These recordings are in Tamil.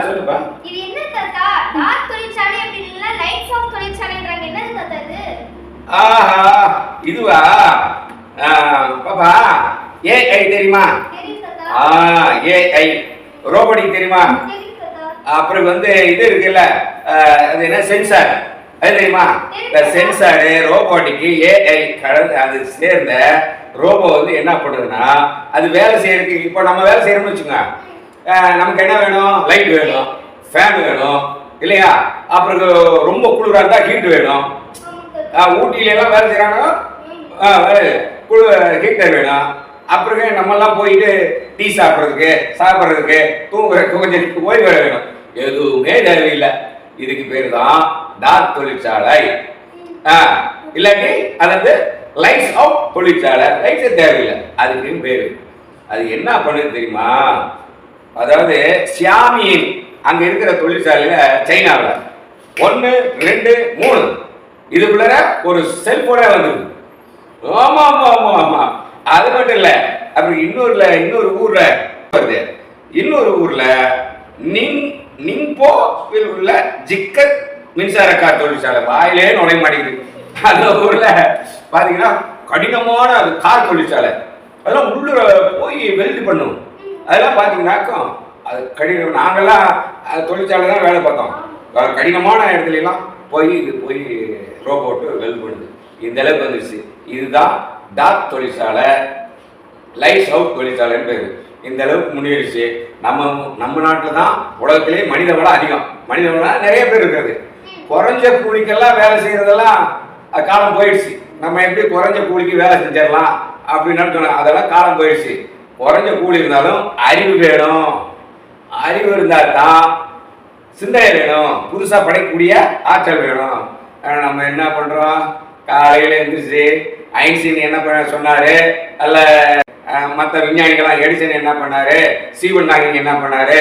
சொல்லுப்பா. இது என்ன தாத்தா? டார்க் தொழிற்சாலை அப்படின்னா லைட்ஸ் ஆஃப் தொழிற்சாலைன்றாங்க. என்னது தாத்தா இது? ஆஹா, இதுவா? பாப்பா, ஏஐ தெரியுமா? தெரியும் தாத்தா. ஏஐ ரோபோட்டிக் தெரியுமா? தெரியும் தாத்தா. அப்புறம் இது இருக்குல்ல, அது என்ன சென்சார், அது தெரியுமா? இந்த சென்சாரு ரோபோட்டிக்கு ஏஐ கலந்து அது சேர்ந்த ரோபோ என்ன பண்ணுதுன்னா, அது வேலை செய்யறதுக்கு இப்போ நம்ம வேலை செய்யறோம்னு வச்சுக்கோங்க. நமக்கு என்ன வேணும்? லைட் வேணும், ஃபேன் வேணும் இல்லையா? அப்புறம் ரொம்ப குளிராக இருந்தால் ஹீட் வேணும். ஊட்டியில எல்லாம் வேலை செய்யறாங்க, ஹீட்டர் வேணும். அப்புறம் நம்மெல்லாம் போயிட்டு டீ சாப்பிட்றதுக்கு தூங்குறதுக்கு கொஞ்சம் ஓய்வு வேணும். எதுவுமே தேவையில்லை. இதுக்கு பேர் தான் டார்க் தொழிற்சாலை. இல்லாட்டி அதாவது லைட்ஸ் ஆஃப் தொழிற்சாலை. லைட்ஸ் தேவையில்லை, அதுக்குன்னு பேரு. அது என்ன பண்ணுது தெரியுமா? அதாவது சியாமியின் அங்க இருக்கிற தொழிற்சாலையில சைனாவில் 1, 2, 3 இதுக்குள்ள ஒரு செல்போனே வந்தது. ஆமா ஆமா ஆமா ஆமா. அது மட்டும் இல்ல, அப்புறம் இன்னொரு ஊர்ல வருது. இன்னொரு ஊர்ல நிங்போவில் உள்ள ஜிக்கர் மின்சார கார் தொழிற்சாலை வாயிலே நுழைய மாட்டேங்குது. அந்த ஊர்ல பாத்தீங்கன்னா கடினமான கார் தொழிற்சாலை. அதெல்லாம் உள்ள போய் வெல்டு பண்ணும். அதெல்லாம் பார்த்தீங்கன்னாக்கா அது கடினம். நாங்கள்லாம் தொழிற்சாலை தான் வேலை பார்த்தோம். கடினமான இடத்துலலாம் போய் ரோபோட்டு வெல்டு பண்ணுது. இந்த அளவுக்கு வந்துருச்சு. இதுதான் டார்க் தொழிற்சாலை, லைட்ஸ் அவுட் தொழிற்சாலைன்னு பேர். இந்த அளவுக்கு முன்னேறிச்சு. நம்ம நாட்டில் தான் உலகத்திலே மனித வளம் அதிகம். மனித வளம் நிறைய பேர் இருக்கிறது. குறைஞ்ச கூலிக்கெல்லாம் வேலை செய்யறதெல்லாம் காலம் போயிடுச்சு. நம்ம எப்படி குறைஞ்ச கூலிக்கு வேலை செஞ்சிடலாம் அப்படின்னு அதெல்லாம் காலம் போயிடுச்சு. குறைஞ்ச கூலி இருந்தாலும் அறிவு வேணும். அறிவு இருந்தால் தான் சிந்தனை வேணும். புதுசாக படைக்கக்கூடிய ஆற்றல் வேணும். நம்ம என்ன பண்ணுறோம்? காலையில் எழுந்திரிச்சு ஐன்ஸ்டீன் என்ன பண்ண சொன்னார், அல்ல மற்ற விஞ்ஞானிகள்லாம் எடிசன் என்ன பண்ணாரு, ஸ்டீவன் ஹாக்கிங் என்ன பண்ணாரு,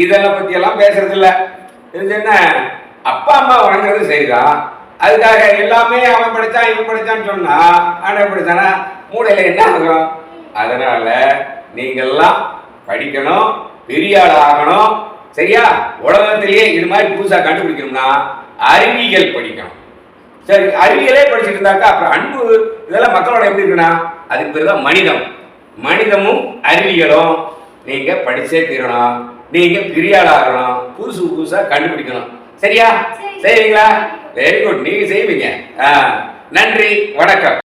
இதெல்லாம் பற்றியெல்லாம் பேசுறது இல்லை. இது என்ன, அப்பா அம்மா வணங்குறது சரிதான். அதுக்காக எல்லாமே அவன் படித்தான் இவன் படித்தான்னு சொன்னா அவன் படித்தானா மூளையில் என்ன ஆகும்? அதனால நீங்கள்லாம் படிக்கணும், பெரிய ஆள் ஆகணும். சரியா? உலகத்திலேயே இது மாதிரி புதுசாக கண்டுபிடிக்கணும்னா அறிவியல் படிக்கணும். சரி, அறிவியலே படிச்சுட்டு இருந்தாக்கா அப்புறம் அன்பு இதெல்லாம் மக்களோட எப்படி இருக்குன்னா அதுக்கு பேர் தான் மனிதம். மனிதமும் அறிவியலும் நீங்க படிச்சே தீரணும். நீங்க பெரிய ஆள் ஆகணும், புதுசா கண்டுபிடிக்கணும். சரியா? செய்வீங்களா? Very good. நீங்க செய்வீங்க. நன்றி, வணக்கம்.